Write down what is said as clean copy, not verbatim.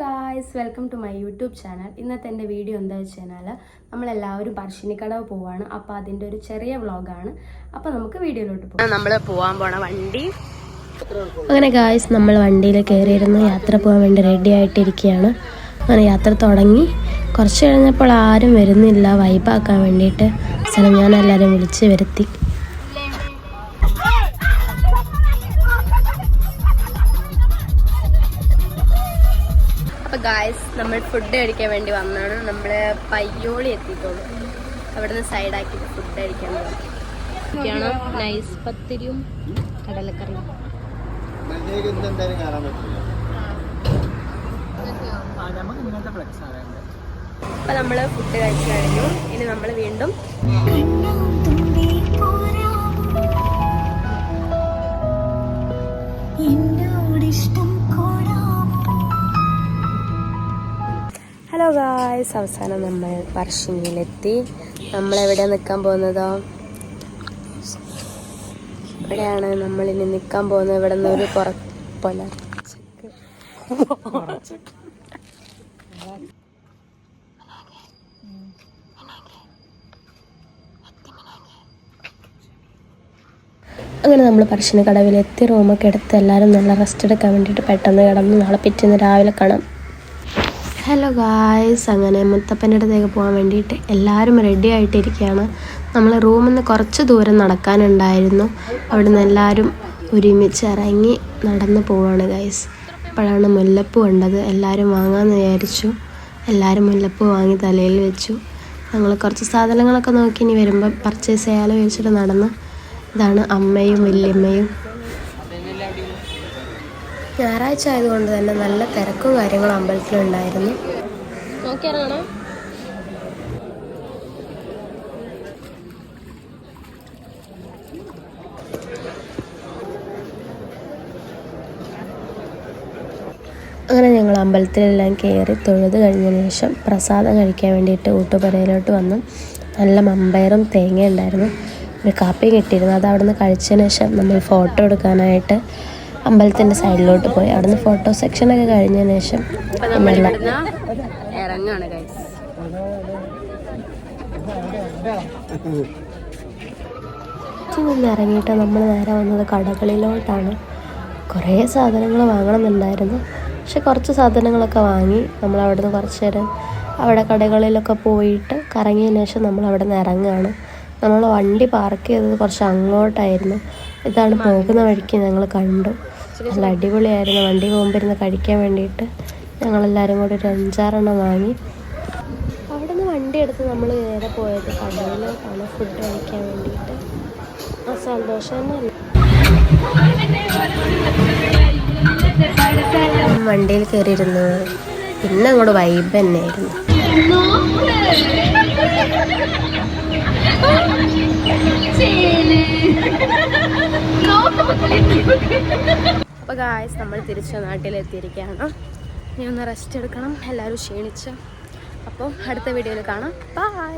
Guys, welcome to my YouTube channel. ഇന്നത്തെ എൻ്റെ video എന്താ വെച്ച് കഴിഞ്ഞാൽ നമ്മളെല്ലാവരും പറശ്ശിനിക്കടവ് പോവാണ്. അപ്പോൾ അതിൻ്റെ ഒരു ചെറിയ വ്ളോഗാണ്. അപ്പോൾ നമുക്ക് വീഡിയോയിലോട്ട് പോകാം. നമ്മൾ പോകാൻ പോണ വണ്ടി അങ്ങനെ ഗായ്സ്, നമ്മൾ വണ്ടിയിൽ കയറിയിരുന്നു. യാത്ര പോകാൻ വേണ്ടി റെഡി ആയിട്ടിരിക്കുകയാണ്. അങ്ങനെ യാത്ര തുടങ്ങി. കുറച്ച് കഴിഞ്ഞപ്പോൾ ആരും വരുന്നില്ല വൈബാക്കാൻ വേണ്ടിയിട്ട്. സ്ഥലം ഞാൻ എല്ലാവരും വിളിച്ച് വരുത്തി. അപ്പോൾ ഗായ്സ്, നമ്മൾ ഫുഡ് കഴിക്കാൻ വേണ്ടി വന്നതാണ്. നമ്മൾ പയ്യോളി എത്തിയിട്ടുള്ളൂ. അവിടുന്ന് സൈഡാക്കിയിട്ട് ഫുഡ് കഴിക്കാൻ പോകണം. നൈസ് പത്തിരിയും കടലക്കറിയും. അപ്പൊ നമ്മള് ഫുഡ് കഴിച്ചു കഴിഞ്ഞു. ഇനി നമ്മൾ വീണ്ടും ഹലോ ഗായ്സ്, അവസാനം നമ്മൾ പറശ്ശിനിയിലെത്തി. നമ്മളെവിടെ നിൽക്കാൻ പോകുന്നതോ? ഇവിടെയാണ് നമ്മളിനി നിൽക്കാൻ പോകുന്നത്. ഇവിടെ നിന്ന് ഒരു അങ്ങനെ നമ്മൾ പറശ്ശിനിക്കടവിലെത്തി. റൂമൊക്കെ എടുത്ത് എല്ലാവരും നല്ല റെസ്റ്റ് എടുക്കാൻ വേണ്ടിയിട്ട് പെട്ടെന്ന് കിടന്ന് നാളെ പിറ്റേന്ന് രാവിലെ കാണാം. ഹലോ ഗായ്സ്, അങ്ങനെ മുത്തപ്പൻ്റെ അടുത്തേക്ക് പോകാൻ വേണ്ടിയിട്ട് എല്ലാവരും റെഡി ആയിട്ടിരിക്കുകയാണ്. നമ്മൾ റൂമിൽ നിന്ന് കുറച്ച് ദൂരം നടക്കാനുണ്ടായിരുന്നു. അവിടെ നിന്ന് എല്ലാവരും ഒരുമിച്ച് ഇറങ്ങി നടന്ന് പോവാണ് ഗായ്സ്. അപ്പോഴാണ് മുല്ലപ്പൂ കണ്ടത്. എല്ലാവരും വാങ്ങാമെന്ന് വിചാരിച്ചു. എല്ലാവരും മുല്ലപ്പൂ വാങ്ങി തലയിൽ വെച്ചു. ഞങ്ങൾ കുറച്ച് സാധനങ്ങളൊക്കെ നോക്കി ഇനി വരുമ്പോൾ പർച്ചേസ് ചെയ്യാലോ വെച്ചിട്ട് നടന്ന്. ഇതാണ് അമ്മയും വല്യമ്മയും. ഞായറാഴ്ച ആയതുകൊണ്ട് തന്നെ നല്ല തിരക്കും കാര്യങ്ങളും അമ്പലത്തിലുണ്ടായിരുന്നു. നോക്കിയിറങ്ങണം. അങ്ങനെ ഞങ്ങൾ അമ്പലത്തിലെല്ലാം കയറി തൊഴുത് കഴിഞ്ഞതിന് ശേഷം പ്രസാദം കഴിക്കാൻ വേണ്ടിയിട്ട് ഊട്ടുപുരയിലോട്ട് വന്നു. നല്ല മമ്പയറും തേങ്ങ ഉണ്ടായിരുന്നു. ഒരു കാപ്പി കിട്ടിയിരുന്നു. അത് അവിടെ നിന്ന് കഴിച്ചതിന് ശേഷം നമ്മൾ ഫോട്ടോ എടുക്കാനായിട്ട് അമ്പലത്തിൻ്റെ സൈഡിലോട്ട് പോയി. അവിടെ നിന്ന് ഫോട്ടോ സെക്ഷനൊക്കെ കഴിഞ്ഞതിന് ശേഷം ഇറങ്ങാണ് ഗൈസ്. നിന്ന് ഇറങ്ങിയിട്ട് നമ്മൾ നേരെ വന്നത് കടകളിലോട്ടാണ്. കുറേ സാധനങ്ങൾ വാങ്ങണമെന്നുണ്ടായിരുന്നു. പക്ഷെ കുറച്ച് സാധനങ്ങളൊക്കെ വാങ്ങി. നമ്മൾ അവിടെ നിന്ന് കുറച്ച് നേരം അവിടെ കടകളിലൊക്കെ പോയിട്ട് കറങ്ങിയതിന് ശേഷം നമ്മൾ അവിടെ നിന്ന് ഇറങ്ങുകയാണ്. നമ്മൾ വണ്ടി പാർക്ക് ചെയ്തത് കുറച്ച് അങ്ങോട്ടായിരുന്നു. ഇതാണ് പോകുന്ന വഴിക്ക് ഞങ്ങൾ കണ്ടു. നല്ല അടിപൊളിയായിരുന്നു. വണ്ടി പോകുമ്പോൾ ഇരുന്ന് കഴിക്കാൻ വേണ്ടിയിട്ട് ഞങ്ങളെല്ലാവരും കൂടി ഒരു 5-6 എണ്ണം വാങ്ങി. അവിടെ നിന്ന് വണ്ടി എടുത്ത് നമ്മൾ നേരെ പോയത് കടയിലോട്ടാണ് ഫുഡ് കഴിക്കാൻ വേണ്ടിയിട്ട്. ആ സന്തോഷം തന്നെയല്ല. വണ്ടിയിൽ കയറിയിരുന്നു. പിന്നെ അങ്ങോട്ട് വൈബ് തന്നെയായിരുന്നു. അപ്പോൾ ഗായ്സ്, നമ്മൾ തിരിച്ച് നാട്ടിലെത്തിയിരിക്കുകയാണ്. ഇനി ഒന്ന് റെസ്റ്റ് എടുക്കണം. എല്ലാവരും ക്ഷീണിച്ച്. അപ്പോൾ അടുത്ത വീഡിയോയിൽ കാണാം. ബൈ.